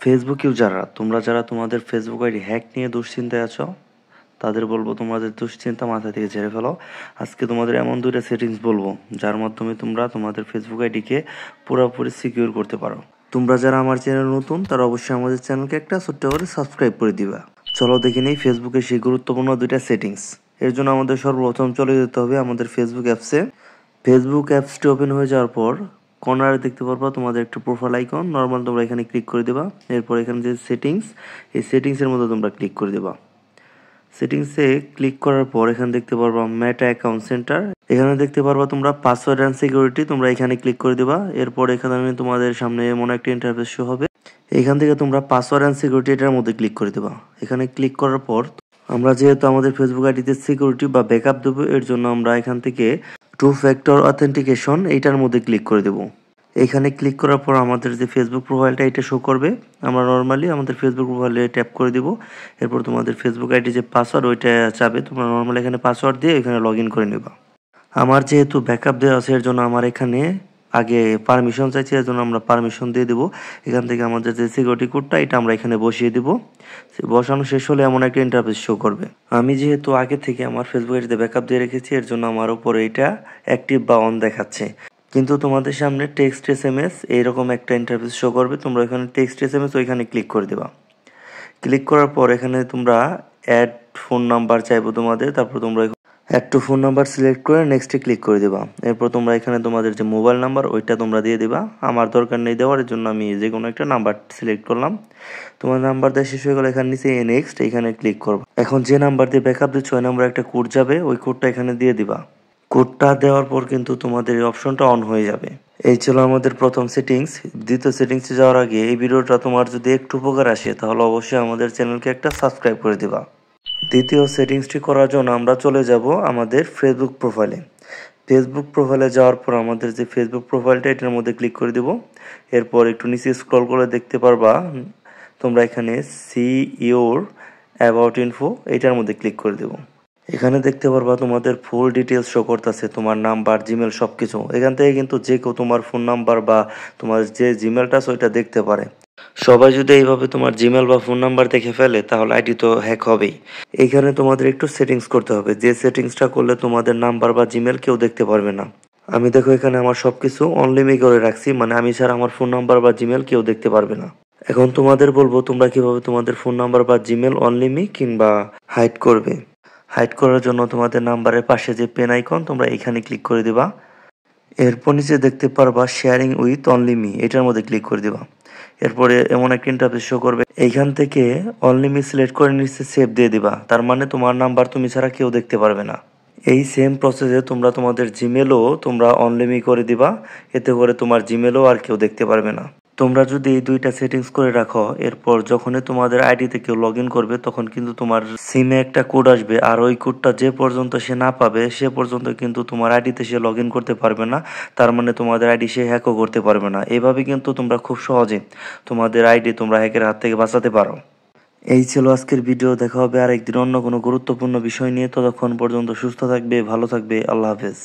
Facebook ইউজাররা তোমরা যারা তোমাদের ফেসবুক আইডি হ্যাক নিয়ে দুশ্চিন্তায় আছো, তাদের বলবো তোমাদের দুশ্চিন্তা মাথা থেকে ঝেড়ে ফেলো। আজকে তোমাদের এমন দুইটা সেটিংস বলবো যার মাধ্যমে তোমরা তোমাদের ফেসবুক আইডিকে পুরোপুরি সিকিউর করতে পারো। তোমরা যারা আমার চ্যানেল নতুন তারা অবশ্যই আমাদের চ্যানেলকে একটা ছোট্ট করে সাবস্ক্রাইব করে দিবা। চলো দেখে নেই ফেসবুকের সেই গুরুত্বপূর্ণ দুইটা সেটিংস। এর জন্য আমাদের সর্বপ্রথম চলে যেতে হবে আমাদের ফেসবুক অ্যাপসে। ফেসবুক অ্যাপসটি ওপেন হয়ে যাওয়ার পর কর্নারে দেখতে পারবা তোমাদের একটা প্রোফাইল আইকন, নর্মাল তোমরা এখানে ক্লিক করে দেবা। এরপর এখানে যে সেটিংস, এই সেটিংসের মধ্যে তোমরা ক্লিক করে দেবা। সেটিংসে ক্লিক করার পর এখানে দেখতে পারবা মেটা অ্যাকাউন্ট সেন্টার, এখানে দেখতে পারবা তোমরা পাসওয়ার্ড অ্যান্ড সিকিউরিটি, তোমরা এখানে ক্লিক করে দেবা। এরপর এখানে তোমাদের সামনে এমন একটা ইন্টারফেস শো হবে, এখান থেকে তোমরা পাসওয়ার্ড অ্যান্ড সিকিউরিটি এটার মধ্যে ক্লিক করে দেবা। এখানে ক্লিক করার পর আমরা যেহেতু আমাদের ফেসবুক আইডিতে সিকিউরিটি বা ব্যাকআপ দেবো, এর জন্য আমরা এখান থেকে টু ফ্যাক্টর অথেন্টিকেশন এইটার মধ্যে ক্লিক করে দেবো। এখানে ক্লিক করার পর আমাদের যে ফেসবুক প্রোফাইলটা এটা শো করবে। আমরা নর্মালি আমাদের ফেসবুক প্রোফাইলে ট্যাপ করে দিব। এরপর তোমাদের ফেসবুক আইডি যে পাসওয়ার্ড ওইটা চাবে, তোমরা নর্মালি এখানে পাসওয়ার্ড দিয়ে এখানে লগ ইন করে নেবা। আমার যেহেতু ব্যাকআপ দেওয়া আছে এর জন্য আমার এখানে আগে পারমিশন চাইছে, এর জন্য আমরা পারমিশন দিয়ে দেবো। এখান থেকে আমাদের যে সিকিউরিটি কোডটা এটা আমরা এখানে বসিয়ে দিব। বসানো শেষ হলে এমন একটা ইন্টারফেস শো করবে। আমি যেহেতু আগে থেকে আমার ফেসবুক আইডিতে ব্যাকআপ দিয়ে রেখেছি এর জন্য আমার উপরে এটা অ্যাক্টিভ বা অন দেখাচ্ছে, কিন্তু তোমাদের সামনে টেক্সট এসএমএস এইরকম একটা ইন্টারফেস শো করবে। তোমরা এখানে টেক্সট এসএমএস ওইখানে ক্লিক করে দেবা। ক্লিক করার পর এখানে তোমরা অ্যাড ফোন নাম্বার চাইবো তোমাদের, তারপর তোমরা add to phone number select করে নেক্সটে ক্লিক করে দেবা। এরপর তোমরা এখানে তোমাদের যে মোবাইল নাম্বার ওইটা তোমরা দিয়ে দিবা। আমার দরকার নেই দেওয়ার, এর জন্য আমি যে কোনো একটা নাম্বার সিলেক্ট করলাম। তোমার নাম্বার দেওয়া শেষ হয়ে গেলে এখানে নিচে নেক্সট এখানে ক্লিক করবো। এখন যে নাম্বার দিয়ে ব্যাকআপ দিচ্ছ ওই নাম্বার একটা কোড যাবে, ওই কোডটা এখানে দিয়ে দিবা। কোডটা দেওয়ার পর কিন্তু তোমাদের এই অপশনটা অন হয়ে যাবে। এই ছিল আমাদের প্রথম সেটিংস। দ্বিতীয় সেটিংসে যাওয়ার আগে এই ভিডিওটা তোমার যদি একটু উপকার আসে তাহলে অবশ্যই আমাদের চ্যানেলকে একটা সাবস্ক্রাইব করে দিবা। দ্বিতীয় সেটিংসটি করার জন্য আমরা চলে যাব আমাদের ফেসবুক প্রোফাইলে। ফেসবুক প্রোফাইলে যাওয়ার পর আমাদের যে ফেসবুক প্রোফাইলটা এটার মধ্যে ক্লিক করে দেব। এরপর একটু নিচে স্ক্রল করে দেখতে পারবা তোমরা এখানে সি ইউর অ্যাবাউট ইনফো এটার মধ্যে ক্লিক করে দেব। এখানে দেখতে পারবা তোমাদের ফুল ডিটেলস শো করতেছে, তোমার নাম্বার, জিমেল সবকিছু। এখান থেকে কিন্তু যে কেউ তোমার ফোন নাম্বার বা তোমার যে জিমেলটা আছে ওইটা দেখতে পারে। সবাই যদি এইভাবে তোমার জিমেল বা ফোন নাম্বার দেখে ফেলে তাহলে আইডি তো হ্যাক হবেই। এইখানে তোমাদের একটু সেটিংস করতে হবে, যে সেটিংসটা করলে তোমাদের নাম্বার বা জিমেল কেউ দেখতে পারবে না। আমি দেখো এখানে আমার সবকিছু অনলিমি করে রাখছি, মানে আমি ছাড়া আমার ফোন নাম্বার বা জিমেল কেউ দেখতে পারবে না। এখন তোমাদের বলবো তোমরা কিভাবে তোমাদের ফোন নাম্বার বা জিমেল অনলিমি কিংবা হাইড করবে। হাইড করার জন্য তোমাদের নাম্বারের পাশে যে পেন আইকন তোমরা এখানে ক্লিক করে দিবা। এরপর নিচে দেখতে পারবা শেয়ারিং উইথ অনলি মি, এটার মধ্যে ক্লিক করে দিবা। এরপরে এমন একটা ইন্টারফেস শো করবে, এইখান থেকে অনলি মি সিলেক্ট করে নিচে সেভ দিয়ে দিবা। তার মানে তোমার নাম্বার তুমি ছাড়া কেউ দেখতে পারবে না। এই সেম প্রসেসে তোমরা তোমাদের জিমেলও তোমরা অনলিমি করে দিবা, এতে করে তোমার জিমেলও আর কেউ দেখতে পারবে না। তোমরা যদি এই দুইটা সেটিংস করে রাখো, এরপর যখনই তোমাদের আইডিতে কেউ লগ ইন করবে তখন কিন্তু তোমার সিমে একটা কোড আসবে, আর ওই কোডটা যে পর্যন্ত সে না পাবে সে পর্যন্ত কিন্তু তোমার আইডিতে সে লগ ইন করতে পারবে না। তার মানে তোমাদের আইডি সে হ্যাকও করতে পারবে না। এভাবে কিন্তু তোমরা খুব সহজে তোমাদের আইডি তোমরা হ্যাকের হাত থেকে বাঁচাতে পারো। এই ছিল আজকের ভিডিও। দেখা হবে আরেকদিন অন্য কোনো গুরুত্বপূর্ণ বিষয় নিয়ে। ততক্ষণ পর্যন্ত সুস্থ থাকবে, ভালো থাকবে। আল্লাহ হাফেজ।